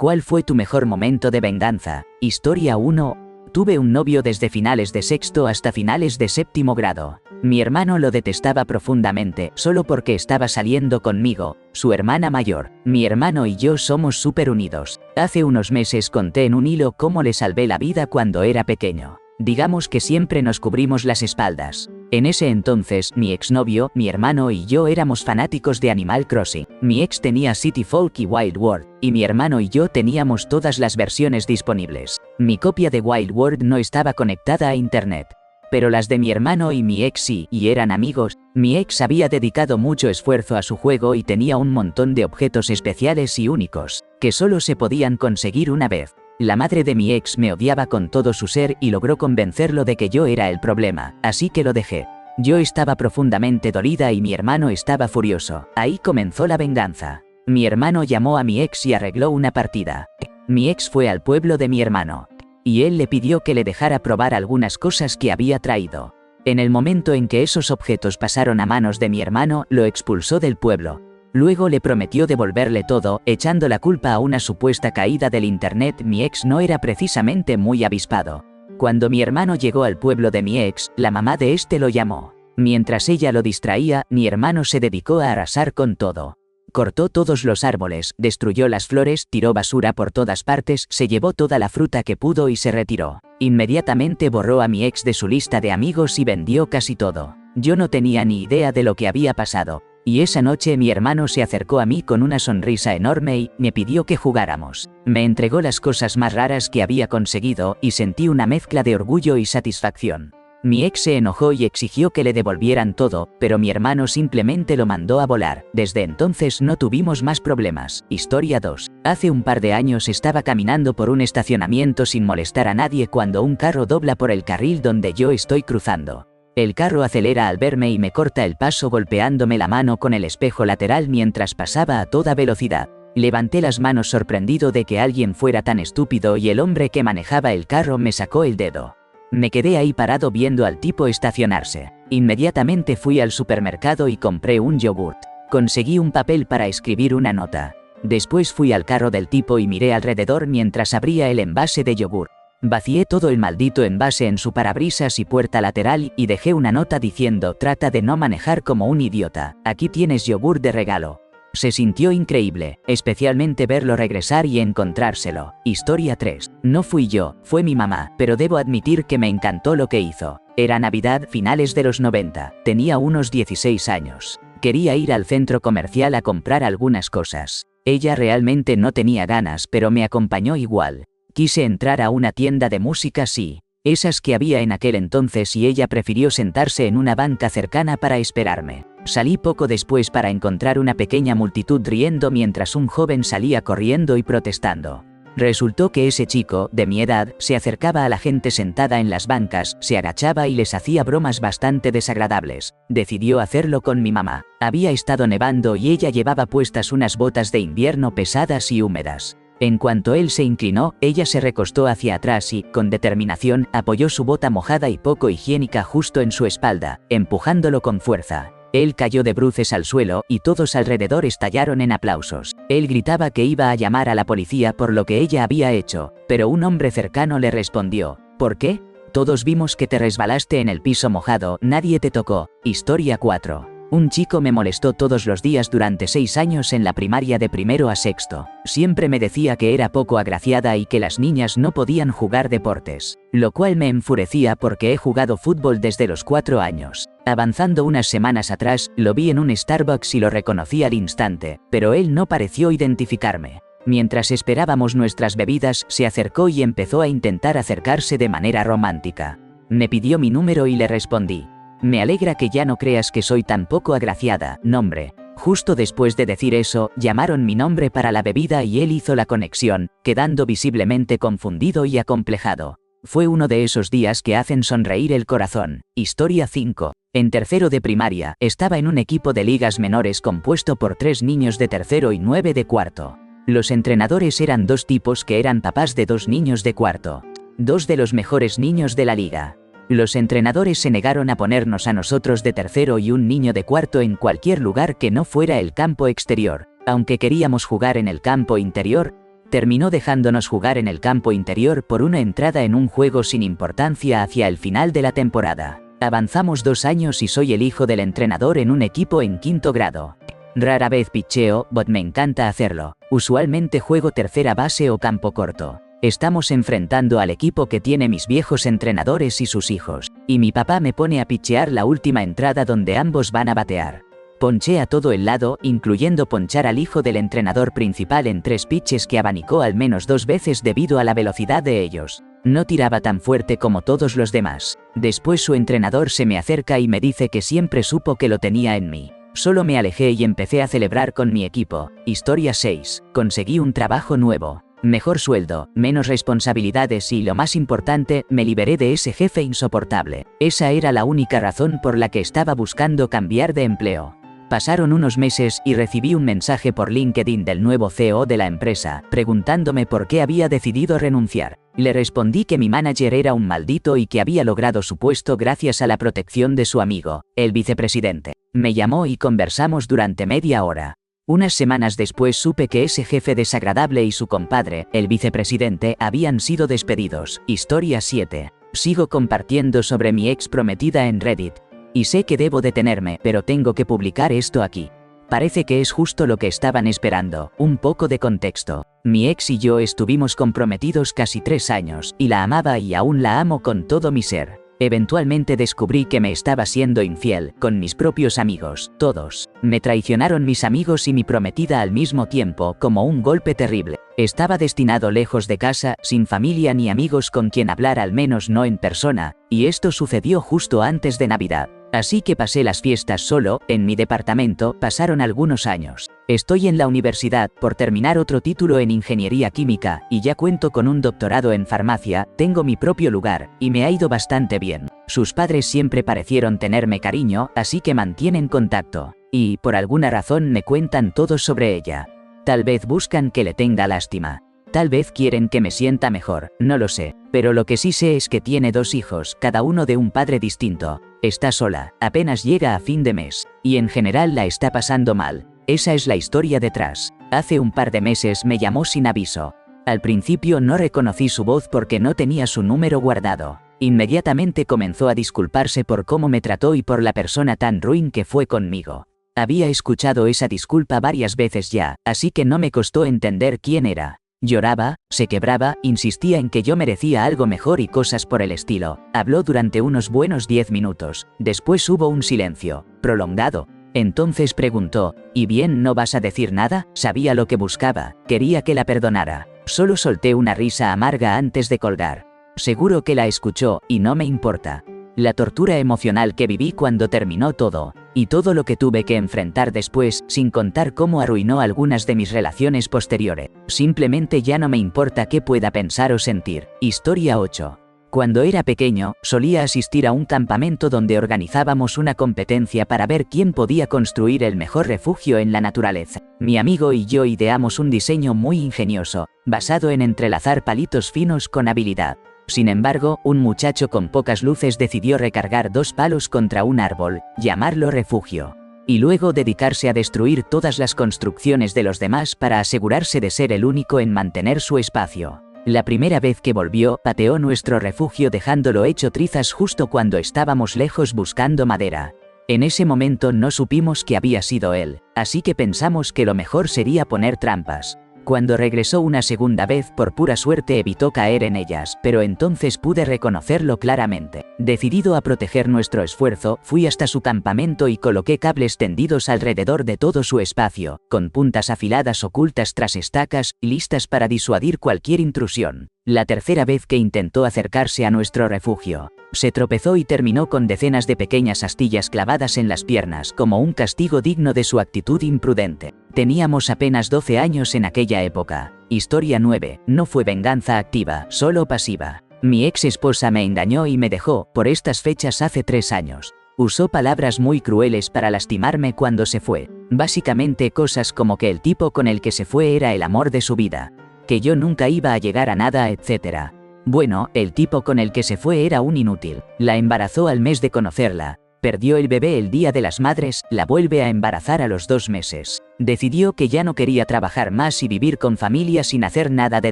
¿Cuál fue tu mejor momento de venganza? Historia 1. Tuve un novio desde finales de sexto hasta finales de séptimo grado. Mi hermano lo detestaba profundamente, solo porque estaba saliendo conmigo, su hermana mayor. Mi hermano y yo somos súper unidos. Hace unos meses conté en un hilo cómo le salvé la vida cuando era pequeño. Digamos que siempre nos cubrimos las espaldas. En ese entonces, mi exnovio, mi hermano y yo éramos fanáticos de Animal Crossing. Mi ex tenía City Folk y Wild World, y mi hermano y yo teníamos todas las versiones disponibles. Mi copia de Wild World no estaba conectada a internet, pero las de mi hermano y mi ex sí, y eran amigos. Mi ex había dedicado mucho esfuerzo a su juego y tenía un montón de objetos especiales y únicos, que solo se podían conseguir una vez. La madre de mi ex me odiaba con todo su ser y logró convencerlo de que yo era el problema, así que lo dejé. Yo estaba profundamente dolida y mi hermano estaba furioso. Ahí comenzó la venganza. Mi hermano llamó a mi ex y arregló una partida. Mi ex fue al pueblo de mi hermano, y él le pidió que le dejara probar algunas cosas que había traído. En el momento en que esos objetos pasaron a manos de mi hermano, lo expulsó del pueblo. Luego le prometió devolverle todo, echando la culpa a una supuesta caída del internet. Mi ex no era precisamente muy avispado. Cuando mi hermano llegó al pueblo de mi ex, la mamá de este lo llamó. Mientras ella lo distraía, mi hermano se dedicó a arrasar con todo. Cortó todos los árboles, destruyó las flores, tiró basura por todas partes, se llevó toda la fruta que pudo y se retiró. Inmediatamente borró a mi ex de su lista de amigos y vendió casi todo. Yo no tenía ni idea de lo que había pasado. Y esa noche mi hermano se acercó a mí con una sonrisa enorme y me pidió que jugáramos. Me entregó las cosas más raras que había conseguido y sentí una mezcla de orgullo y satisfacción. Mi ex se enojó y exigió que le devolvieran todo, pero mi hermano simplemente lo mandó a volar. Desde entonces no tuvimos más problemas. Historia 2. Hace un par de años estaba caminando por un estacionamiento sin molestar a nadie cuando un carro dobla por el carril donde yo estoy cruzando. El carro acelera al verme y me corta el paso golpeándome la mano con el espejo lateral mientras pasaba a toda velocidad. Levanté las manos sorprendido de que alguien fuera tan estúpido y el hombre que manejaba el carro me sacó el dedo. Me quedé ahí parado viendo al tipo estacionarse. Inmediatamente fui al supermercado y compré un yogurt. Conseguí un papel para escribir una nota. Después fui al carro del tipo y miré alrededor mientras abría el envase de yogur. Vacié todo el maldito envase en su parabrisas y puerta lateral y dejé una nota diciendo: trata de no manejar como un idiota, aquí tienes yogur de regalo. Se sintió increíble, especialmente verlo regresar y encontrárselo. Historia 3. No fui yo, fue mi mamá, pero debo admitir que me encantó lo que hizo. Era Navidad, finales de los 90, tenía unos 16 años. Quería ir al centro comercial a comprar algunas cosas. Ella realmente no tenía ganas, pero me acompañó igual. Quise entrar a una tienda de música, sí, esas que había en aquel entonces, y ella prefirió sentarse en una banca cercana para esperarme. Salí poco después para encontrar una pequeña multitud riendo mientras un joven salía corriendo y protestando. Resultó que ese chico, de mi edad, se acercaba a la gente sentada en las bancas, se agachaba y les hacía bromas bastante desagradables. Decidió hacerlo con mi mamá. Había estado nevando y ella llevaba puestas unas botas de invierno pesadas y húmedas. En cuanto él se inclinó, ella se recostó hacia atrás y, con determinación, apoyó su bota mojada y poco higiénica justo en su espalda, empujándolo con fuerza. Él cayó de bruces al suelo y todos alrededor estallaron en aplausos. Él gritaba que iba a llamar a la policía por lo que ella había hecho, pero un hombre cercano le respondió: ¿por qué? Todos vimos que te resbalaste en el piso mojado, nadie te tocó. Historia 4. Un chico me molestó todos los días durante 6 años en la primaria de primero a sexto. Siempre me decía que era poco agraciada y que las niñas no podían jugar deportes, lo cual me enfurecía porque he jugado fútbol desde los 4 años. Avanzando unas semanas atrás, lo vi en un Starbucks y lo reconocí al instante, pero él no pareció identificarme. Mientras esperábamos nuestras bebidas, se acercó y empezó a intentar acercarse de manera romántica. Me pidió mi número y le respondí: me alegra que ya no creas que soy tan poco agraciada, nombre. Justo después de decir eso, llamaron mi nombre para la bebida y él hizo la conexión, quedando visiblemente confundido y acomplejado. Fue uno de esos días que hacen sonreír el corazón. Historia 5. En tercero de primaria, estaba en un equipo de ligas menores compuesto por 3 niños de tercero y 9 de cuarto. Los entrenadores eran 2 tipos que eran papás de 2 niños de cuarto. 2 de los mejores niños de la liga. Los entrenadores se negaron a ponernos a nosotros de tercero y un niño de cuarto en cualquier lugar que no fuera el campo exterior. Aunque queríamos jugar en el campo interior, Terminó dejándonos jugar en el campo interior por una entrada en un juego sin importancia hacia el final de la temporada. Avanzamos 2 años y soy el hijo del entrenador en un equipo en 5º grado. Rara vez pitcheo, but me encanta hacerlo. Usualmente juego tercera base o campo corto. Estamos enfrentando al equipo que tiene mis viejos entrenadores y sus hijos, y mi papá me pone a pitchear la última entrada donde ambos van a batear. Ponché a todo el lado, incluyendo ponchar al hijo del entrenador principal en 3 pitches que abanicó al menos 2 veces debido a la velocidad de ellos. No tiraba tan fuerte como todos los demás. Después su entrenador se me acerca y me dice que siempre supo que lo tenía en mí. Solo me alejé y empecé a celebrar con mi equipo. Historia 6. Conseguí un trabajo nuevo. Mejor sueldo, menos responsabilidades y lo más importante, me liberé de ese jefe insoportable. Esa era la única razón por la que estaba buscando cambiar de empleo. Pasaron unos meses y recibí un mensaje por LinkedIn del nuevo CEO de la empresa, preguntándome por qué había decidido renunciar. Le respondí que mi manager era un maldito y que había logrado su puesto gracias a la protección de su amigo, el vicepresidente. Me llamó y conversamos durante media hora. Unas semanas después supe que ese jefe desagradable y su compadre, el vicepresidente, habían sido despedidos. Historia 7. Sigo compartiendo sobre mi ex prometida en Reddit. Y sé que debo detenerme, pero tengo que publicar esto aquí. Parece que es justo lo que estaban esperando. Un poco de contexto. Mi ex y yo estuvimos comprometidos casi 3 años, y la amaba y aún la amo con todo mi ser. Eventualmente descubrí que me estaba siendo infiel, con mis propios amigos, todos. Me traicionaron mis amigos y mi prometida al mismo tiempo, como un golpe terrible. Estaba destinado lejos de casa, sin familia ni amigos con quien hablar, al menos no en persona, y esto sucedió justo antes de Navidad. Así que pasé las fiestas solo, en mi departamento. Pasaron algunos años. Estoy en la universidad por terminar otro título en ingeniería química, y ya cuento con un doctorado en farmacia, tengo mi propio lugar, y me ha ido bastante bien. Sus padres siempre parecieron tenerme cariño, así que mantienen contacto. Y, por alguna razón, me cuentan todo sobre ella. Tal vez buscan que le tenga lástima. Tal vez quieren que me sienta mejor, no lo sé. Pero lo que sí sé es que tiene 2 hijos, cada uno de un padre distinto. Está sola, apenas llega a fin de mes. Y en general la está pasando mal. Esa es la historia detrás. Hace un par de meses me llamó sin aviso. Al principio no reconocí su voz porque no tenía su número guardado. Inmediatamente comenzó a disculparse por cómo me trató y por la persona tan ruin que fue conmigo. Había escuchado esa disculpa varias veces ya, así que no me costó entender quién era. Lloraba, se quebraba, insistía en que yo merecía algo mejor y cosas por el estilo. Habló durante unos buenos 10 minutos. Después hubo un silencio, prolongado. Entonces preguntó, ¿y bien, no vas a decir nada? Sabía lo que buscaba, quería que la perdonara. Solo solté una risa amarga antes de colgar. Seguro que la escuchó, y no me importa. La tortura emocional que viví cuando terminó todo, y todo lo que tuve que enfrentar después, sin contar cómo arruinó algunas de mis relaciones posteriores. Simplemente ya no me importa qué pueda pensar o sentir. Historia 8. Cuando era pequeño, solía asistir a un campamento donde organizábamos una competencia para ver quién podía construir el mejor refugio en la naturaleza. Mi amigo y yo ideamos un diseño muy ingenioso, basado en entrelazar palitos finos con habilidad. Sin embargo, un muchacho con pocas luces decidió recargar 2 palos contra un árbol, llamarlo refugio, y luego dedicarse a destruir todas las construcciones de los demás para asegurarse de ser el único en mantener su espacio. La primera vez que volvió, pateó nuestro refugio dejándolo hecho trizas justo cuando estábamos lejos buscando madera. En ese momento no supimos que había sido él, así que pensamos que lo mejor sería poner trampas. Cuando regresó una segunda vez, por pura suerte evitó caer en ellas, pero entonces pude reconocerlo claramente. Decidido a proteger nuestro esfuerzo, fui hasta su campamento y coloqué cables tendidos alrededor de todo su espacio, con puntas afiladas ocultas tras estacas, listas para disuadir cualquier intrusión. La tercera vez que intentó acercarse a nuestro refugio, se tropezó y terminó con decenas de pequeñas astillas clavadas en las piernas como un castigo digno de su actitud imprudente. Teníamos apenas 12 años en aquella época. Historia 9. No fue venganza activa, solo pasiva. Mi ex esposa me engañó y me dejó, por estas fechas hace 3 años. Usó palabras muy crueles para lastimarme cuando se fue. Básicamente cosas como que el tipo con el que se fue era el amor de su vida, que yo nunca iba a llegar a nada, etc. Bueno, el tipo con el que se fue era un inútil. La embarazó al mes de conocerla. Perdió el bebé el Día de las Madres, la vuelve a embarazar a los 2 meses. Decidió que ya no quería trabajar más y vivir con familia sin hacer nada de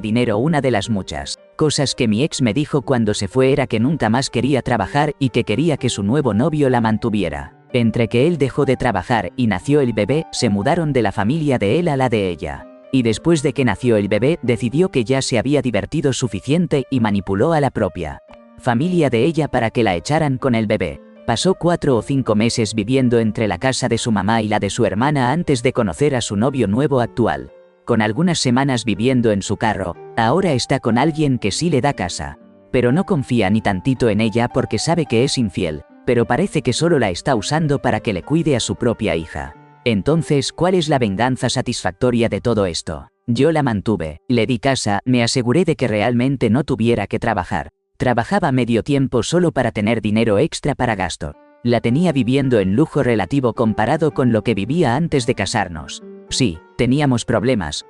dinero. Una de las muchas cosas que mi ex me dijo cuando se fue era que nunca más quería trabajar y que quería que su nuevo novio la mantuviera. Entre que él dejó de trabajar y nació el bebé, se mudaron de la familia de él a la de ella. Y después de que nació el bebé, decidió que ya se había divertido suficiente y manipuló a la propia familia de ella para que la echaran con el bebé. Pasó 4 o 5 meses viviendo entre la casa de su mamá y la de su hermana antes de conocer a su novio nuevo actual. Con algunas semanas viviendo en su carro, ahora está con alguien que sí le da casa. Pero no confía ni tantito en ella porque sabe que es infiel, pero parece que solo la está usando para que le cuide a su propia hija. Entonces, ¿cuál es la venganza satisfactoria de todo esto? Yo la mantuve, le di casa, me aseguré de que realmente no tuviera que trabajar. Trabajaba medio tiempo solo para tener dinero extra para gasto. La tenía viviendo en lujo relativo comparado con lo que vivía antes de casarnos. Sí, teníamos problemas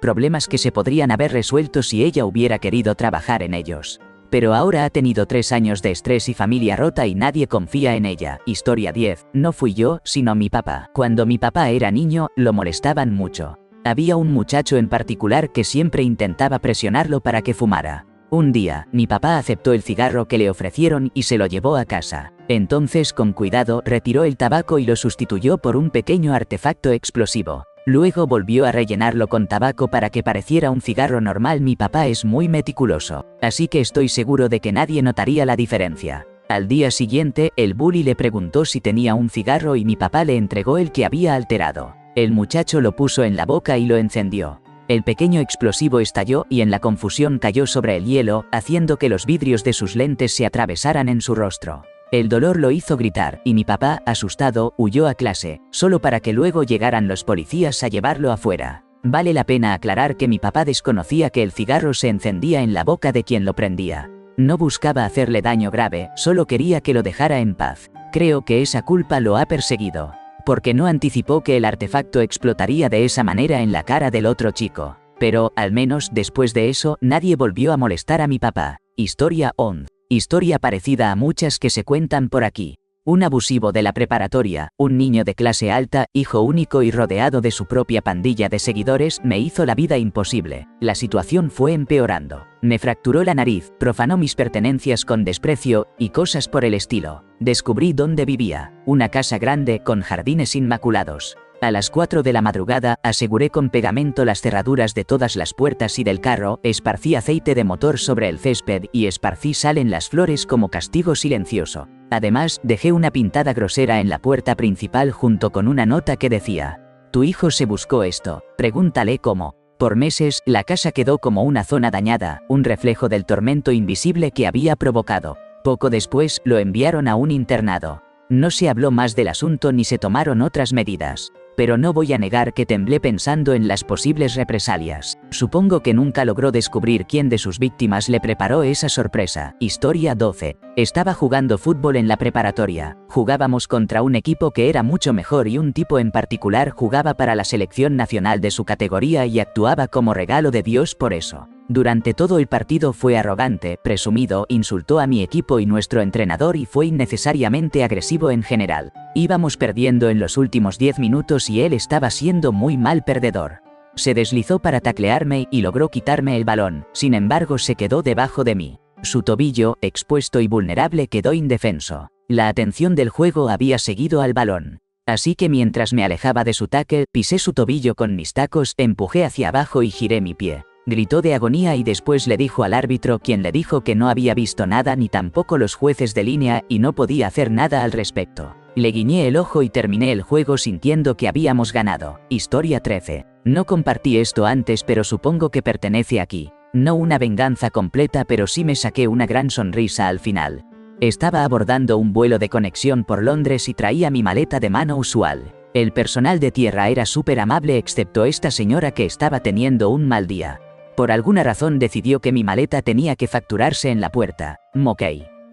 que se podrían haber resuelto si ella hubiera querido trabajar en ellos. Pero ahora ha tenido 3 años de estrés y familia rota y nadie confía en ella. Historia 10. No fui yo, sino mi papá. Cuando mi papá era niño, lo molestaban mucho. Había un muchacho en particular que siempre intentaba presionarlo para que fumara. Un día, mi papá aceptó el cigarro que le ofrecieron y se lo llevó a casa. Entonces, con cuidado, retiró el tabaco y lo sustituyó por un pequeño artefacto explosivo. Luego volvió a rellenarlo con tabaco para que pareciera un cigarro normal. Mi papá es muy meticuloso, así que estoy seguro de que nadie notaría la diferencia. Al día siguiente, el bully le preguntó si tenía un cigarro y mi papá le entregó el que había alterado. El muchacho lo puso en la boca y lo encendió. El pequeño explosivo estalló y en la confusión cayó sobre el hielo, haciendo que los vidrios de sus lentes se atravesaran en su rostro. El dolor lo hizo gritar, y mi papá, asustado, huyó a clase, solo para que luego llegaran los policías a llevarlo afuera. Vale la pena aclarar que mi papá desconocía que el cigarro se encendía en la boca de quien lo prendía. No buscaba hacerle daño grave, solo quería que lo dejara en paz. Creo que esa culpa lo ha perseguido. Porque no anticipó que el artefacto explotaría de esa manera en la cara del otro chico. Pero, al menos después de eso, nadie volvió a molestar a mi papá. Historia 11. Historia parecida a muchas que se cuentan por aquí. Un abusivo de la preparatoria, un niño de clase alta, hijo único y rodeado de su propia pandilla de seguidores, me hizo la vida imposible. La situación fue empeorando. Me fracturó la nariz, profanó mis pertenencias con desprecio, y cosas por el estilo. Descubrí dónde vivía, una casa grande con jardines inmaculados. A las 4 de la madrugada, aseguré con pegamento las cerraduras de todas las puertas y del carro, esparcí aceite de motor sobre el césped y esparcí sal en las flores como castigo silencioso. Además, dejé una pintada grosera en la puerta principal junto con una nota que decía: «Tu hijo se buscó esto, pregúntale cómo». Por meses, la casa quedó como una zona dañada, un reflejo del tormento invisible que había provocado. Poco después, lo enviaron a un internado. No se habló más del asunto ni se tomaron otras medidas. Pero no voy a negar que temblé pensando en las posibles represalias. Supongo que nunca logró descubrir quién de sus víctimas le preparó esa sorpresa. Historia 12. Estaba jugando fútbol en la preparatoria. Jugábamos contra un equipo que era mucho mejor y un tipo en particular jugaba para la selección nacional de su categoría y actuaba como regalo de Dios por eso. Durante todo el partido fue arrogante, presumido, insultó a mi equipo y nuestro entrenador y fue innecesariamente agresivo en general. Íbamos perdiendo en los últimos 10 minutos y él estaba siendo muy mal perdedor. Se deslizó para taclearme y logró quitarme el balón, sin embargo se quedó debajo de mí. Su tobillo, expuesto y vulnerable, quedó indefenso. La atención del juego había seguido al balón. Así que mientras me alejaba de su tackle, pisé su tobillo con mis tacos, empujé hacia abajo y giré mi pie. Gritó de agonía y después le dijo al árbitro, quien le dijo que no había visto nada ni tampoco los jueces de línea y no podía hacer nada al respecto. Le guiñé el ojo y terminé el juego sintiendo que habíamos ganado. Historia 13. No compartí esto antes, pero supongo que pertenece aquí. No una venganza completa, pero sí me saqué una gran sonrisa al final. Estaba abordando un vuelo de conexión por Londres y traía mi maleta de mano usual. El personal de tierra era súper amable excepto esta señora que estaba teniendo un mal día. Por alguna razón decidió que mi maleta tenía que facturarse en la puerta. Ok.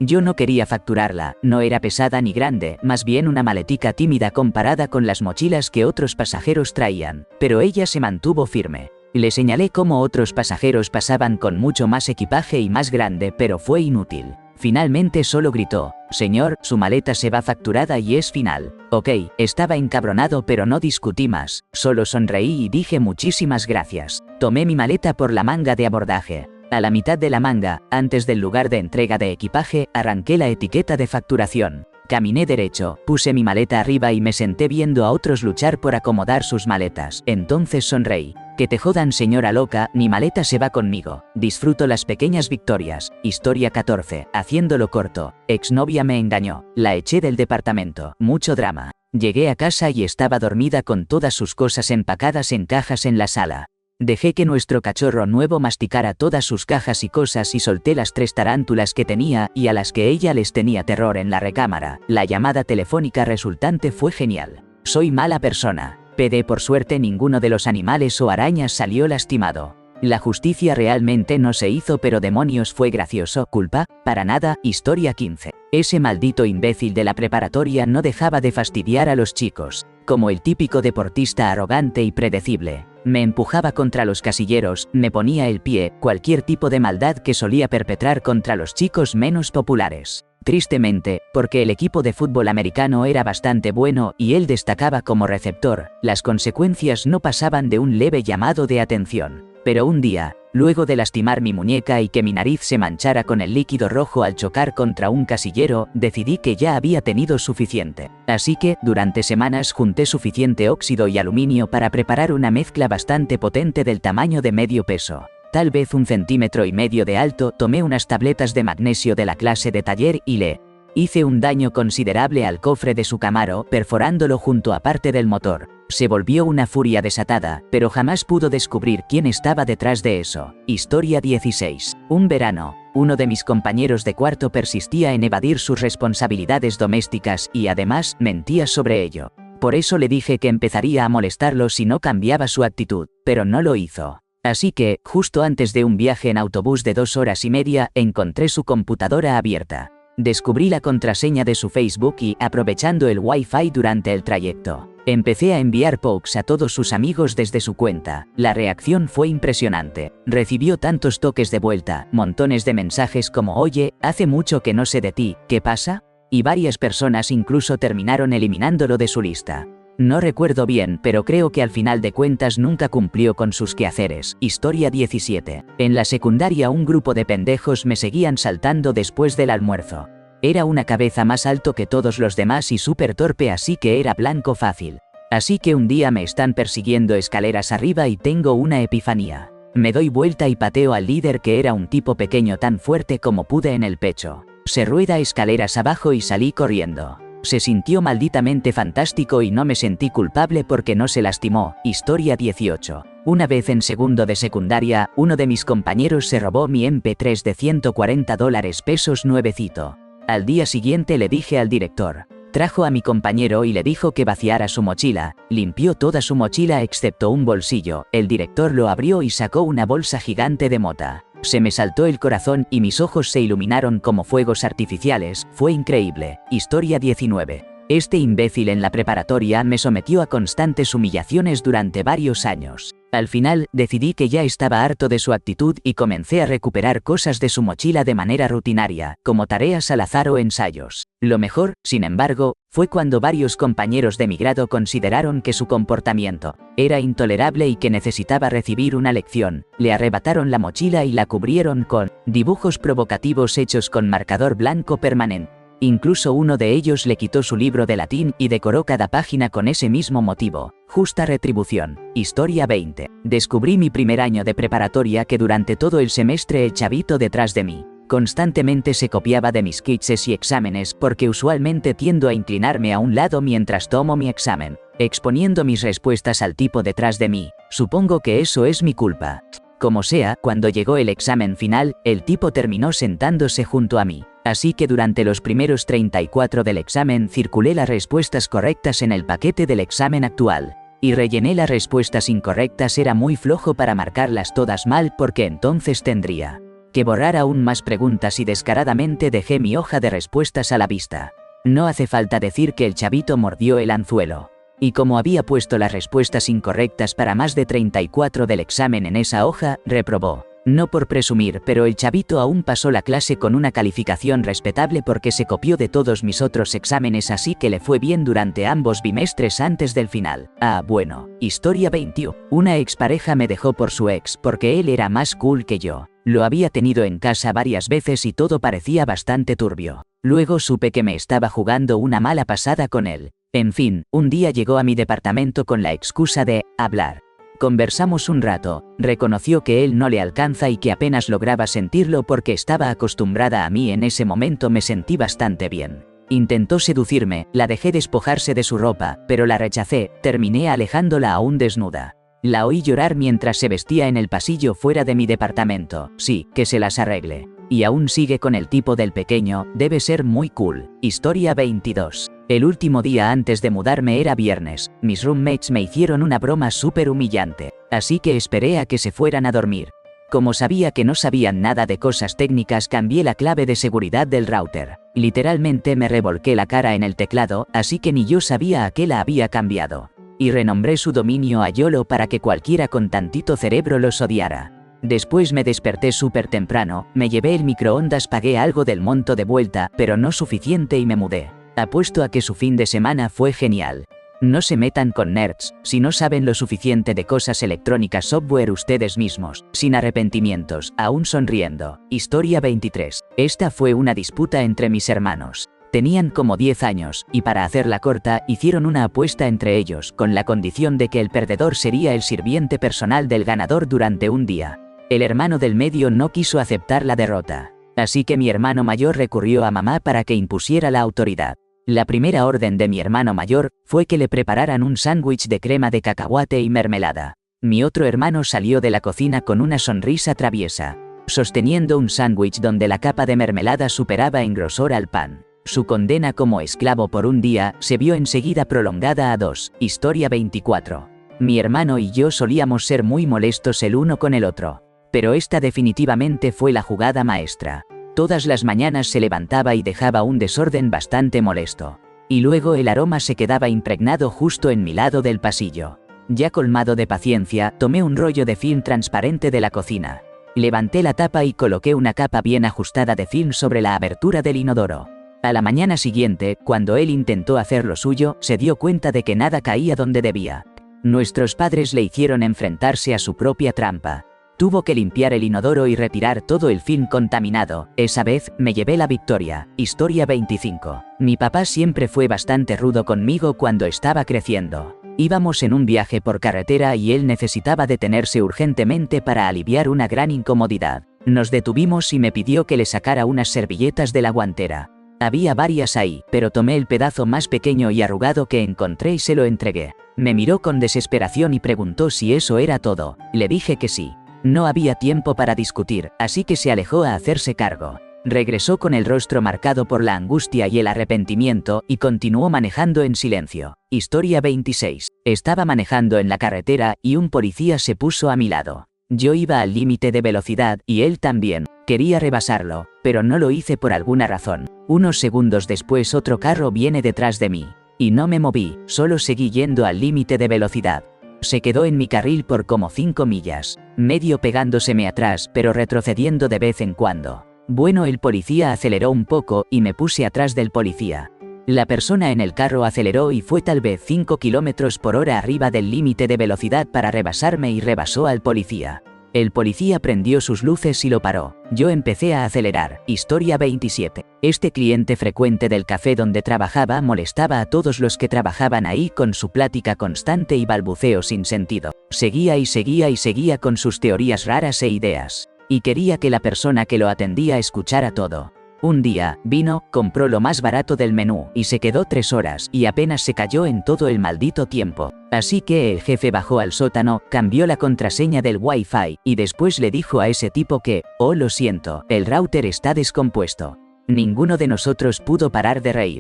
Yo no quería facturarla, no era pesada ni grande, más bien una maletica tímida comparada con las mochilas que otros pasajeros traían, pero ella se mantuvo firme. Le señalé cómo otros pasajeros pasaban con mucho más equipaje y más grande, pero fue inútil. Finalmente solo gritó: «Señor, su maleta se va facturada y es final». Ok, estaba encabronado pero no discutí más, solo sonreí y dije muchísimas gracias. Tomé mi maleta por la manga de abordaje. A la mitad de la manga, antes del lugar de entrega de equipaje, arranqué la etiqueta de facturación. Caminé derecho, puse mi maleta arriba y me senté viendo a otros luchar por acomodar sus maletas. Entonces sonreí. Que te jodan, señora loca, mi maleta se va conmigo. Disfruto las pequeñas victorias. Historia 14. Haciéndolo corto. Exnovia me engañó. La eché del departamento. Mucho drama. Llegué a casa y estaba dormida con todas sus cosas empacadas en cajas en la sala. Dejé que nuestro cachorro nuevo masticara todas sus cajas y cosas y solté las 3 tarántulas que tenía y a las que ella les tenía terror en la recámara. La llamada telefónica resultante fue genial. Soy mala persona. Pero por suerte ninguno de los animales o arañas salió lastimado. La justicia realmente no se hizo, pero demonios, fue gracioso. ¿Culpa? Para nada. Historia 15. Ese maldito imbécil de la preparatoria no dejaba de fastidiar a los chicos. Como el típico deportista arrogante y predecible. Me empujaba contra los casilleros, me ponía el pie, cualquier tipo de maldad que solía perpetrar contra los chicos menos populares. Tristemente, porque el equipo de fútbol americano era bastante bueno y él destacaba como receptor, las consecuencias no pasaban de un leve llamado de atención. Pero un día, luego de lastimar mi muñeca y que mi nariz se manchara con el líquido rojo al chocar contra un casillero, decidí que ya había tenido suficiente. Así que, durante semanas junté suficiente óxido y aluminio para preparar una mezcla bastante potente del tamaño de medio peso. Tal vez 1,5 centímetros de alto. Tomé unas tabletas de magnesio de la clase de taller y le hice un daño considerable al cofre de su Camaro, perforándolo junto a parte del motor. Se volvió una furia desatada, pero jamás pudo descubrir quién estaba detrás de eso. Historia 16. Un verano, uno de mis compañeros de cuarto persistía en evadir sus responsabilidades domésticas y además mentía sobre ello. Por eso le dije que empezaría a molestarlo si no cambiaba su actitud, pero no lo hizo. Así que, justo antes de un viaje en autobús de 2 horas y media, encontré su computadora abierta. Descubrí la contraseña de su Facebook y, aprovechando el Wi-Fi durante el trayecto, empecé a enviar pokes a todos sus amigos desde su cuenta. La reacción fue impresionante. Recibió tantos toques de vuelta, montones de mensajes como «Oye, hace mucho que no sé de ti, ¿qué pasa?», y varias personas incluso terminaron eliminándolo de su lista. No recuerdo bien, pero creo que al final de cuentas nunca cumplió con sus quehaceres. Historia 17. En la secundaria un grupo de pendejos me seguían saltando después del almuerzo. Era una cabeza más alto que todos los demás y súper torpe, así que era blanco fácil. Así que un día me están persiguiendo escaleras arriba y tengo una epifanía. Me doy vuelta y pateo al líder, que era un tipo pequeño tan fuerte como pude, en el pecho. Se rueda escaleras abajo y salí corriendo. Se sintió malditamente fantástico y no me sentí culpable porque no se lastimó. Historia 18. Una vez en segundo de secundaria, uno de mis compañeros se robó mi MP3 de $140 pesos nuevecito. Al día siguiente le dije al director. Trajo a mi compañero y le dijo que vaciara su mochila. Limpió toda su mochila excepto un bolsillo. El director lo abrió y sacó una bolsa gigante de mota. Se me saltó el corazón y mis ojos se iluminaron como fuegos artificiales. Fue increíble. Historia 19. Este imbécil en la preparatoria me sometió a constantes humillaciones durante varios años. Al final, decidí que ya estaba harto de su actitud y comencé a recuperar cosas de su mochila de manera rutinaria, como tareas al azar o ensayos. Lo mejor, sin embargo, fue cuando varios compañeros de mi grado consideraron que su comportamiento era intolerable y que necesitaba recibir una lección. Le arrebataron la mochila y la cubrieron con dibujos provocativos hechos con marcador blanco permanente. Incluso uno de ellos le quitó su libro de latín y decoró cada página con ese mismo motivo. Justa retribución. Historia 20. Descubrí mi primer año de preparatoria que durante todo el semestre el chavito detrás de mí constantemente se copiaba de mis quizzes y exámenes, porque usualmente tiendo a inclinarme a un lado mientras tomo mi examen, exponiendo mis respuestas al tipo detrás de mí. Supongo que eso es mi culpa. Como sea, cuando llegó el examen final, el tipo terminó sentándose junto a mí. Así que durante los primeros 34 del examen circulé las respuestas correctas en el paquete del examen actual. Y rellené las respuestas incorrectas. Era muy flojo para marcarlas todas mal, porque entonces tendría que borrar aún más preguntas, y descaradamente dejé mi hoja de respuestas a la vista. No hace falta decir que el chavito mordió el anzuelo. Y como había puesto las respuestas incorrectas para más de 34 del examen en esa hoja, reprobó. No por presumir, pero el chavito aún pasó la clase con una calificación respetable porque se copió de todos mis otros exámenes, así que le fue bien durante ambos bimestres antes del final. Ah, bueno. Historia 21. Una expareja me dejó por su ex porque él era más cool que yo. Lo había tenido en casa varias veces y todo parecía bastante turbio. Luego supe que me estaba jugando una mala pasada con él. En fin, un día llegó a mi departamento con la excusa de hablar. Conversamos un rato, reconoció que él no le alcanza y que apenas lograba sentirlo porque estaba acostumbrada a mí. En ese momento me sentí bastante bien. Intentó seducirme, la dejé despojarse de su ropa, pero la rechacé, terminé alejándola aún desnuda. La oí llorar mientras se vestía en el pasillo fuera de mi departamento. Sí, que se las arregle. Y aún sigue con el tipo del pequeño, debe ser muy cool. Historia 22. El último día antes de mudarme era viernes. Mis roommates me hicieron una broma súper humillante, así que esperé a que se fueran a dormir. Como sabía que no sabían nada de cosas técnicas, cambié la clave de seguridad del router. Literalmente me revolqué la cara en el teclado, así que ni yo sabía a qué la había cambiado. Y renombré su dominio a YOLO para que cualquiera con tantito cerebro los odiara. Después me desperté súper temprano, me llevé el microondas, pagué algo del monto de vuelta, pero no suficiente y me mudé. Apuesto a que su fin de semana fue genial. No se metan con nerds, si no saben lo suficiente de cosas electrónicas software ustedes mismos, sin arrepentimientos, aún sonriendo. Historia 23. Esta fue una disputa entre mis hermanos. Tenían como 10 años, y para hacerla corta, hicieron una apuesta entre ellos, con la condición de que el perdedor sería el sirviente personal del ganador durante un día. El hermano del medio no quiso aceptar la derrota. Así que mi hermano mayor recurrió a mamá para que impusiera la autoridad. La primera orden de mi hermano mayor fue que le prepararan un sándwich de crema de cacahuate y mermelada. Mi otro hermano salió de la cocina con una sonrisa traviesa, sosteniendo un sándwich donde la capa de mermelada superaba en grosor al pan. Su condena como esclavo por un día se vio enseguida prolongada a 2. Historia 24. Mi hermano y yo solíamos ser muy molestos el uno con el otro. Pero esta definitivamente fue la jugada maestra. Todas las mañanas se levantaba y dejaba un desorden bastante molesto. Y luego el aroma se quedaba impregnado justo en mi lado del pasillo. Ya colmado de paciencia, tomé un rollo de film transparente de la cocina. Levanté la tapa y coloqué una capa bien ajustada de film sobre la abertura del inodoro. A la mañana siguiente, cuando él intentó hacer lo suyo, se dio cuenta de que nada caía donde debía. Nuestros padres le hicieron enfrentarse a su propia trampa. Tuvo que limpiar el inodoro y retirar todo el film contaminado. Esa vez, me llevé la victoria. Historia 25. Mi papá siempre fue bastante rudo conmigo cuando estaba creciendo. Íbamos en un viaje por carretera y él necesitaba detenerse urgentemente para aliviar una gran incomodidad. Nos detuvimos y me pidió que le sacara unas servilletas de la guantera. Había varias ahí, pero tomé el pedazo más pequeño y arrugado que encontré y se lo entregué. Me miró con desesperación y preguntó si eso era todo. Le dije que sí. No había tiempo para discutir, así que se alejó a hacerse cargo. Regresó con el rostro marcado por la angustia y el arrepentimiento y continuó manejando en silencio. Historia 26. Estaba manejando en la carretera y un policía se puso a mi lado. Yo iba al límite de velocidad y él también. Quería rebasarlo, pero no lo hice por alguna razón. Unos segundos después otro carro viene detrás de mí. Y no me moví, solo seguí yendo al límite de velocidad. Se quedó en mi carril por como 5 millas, medio pegándoseme atrás pero retrocediendo de vez en cuando. Bueno, el policía aceleró un poco y me puse atrás del policía. La persona en el carro aceleró y fue tal vez 5 km por hora arriba del límite de velocidad para rebasarme y rebasó al policía. El policía prendió sus luces y lo paró. Yo empecé a acelerar. Historia 27. Este cliente frecuente del café donde trabajaba molestaba a todos los que trabajaban ahí con su plática constante y balbuceo sin sentido. Seguía y seguía y seguía con sus teorías raras e ideas. Y quería que la persona que lo atendía escuchara todo. Un día, vino, compró lo más barato del menú y se quedó 3 horas y apenas se cayó en todo el maldito tiempo. Así que el jefe bajó al sótano, cambió la contraseña del Wi-Fi y después le dijo a ese tipo que, oh lo siento, el router está descompuesto. Ninguno de nosotros pudo parar de reír.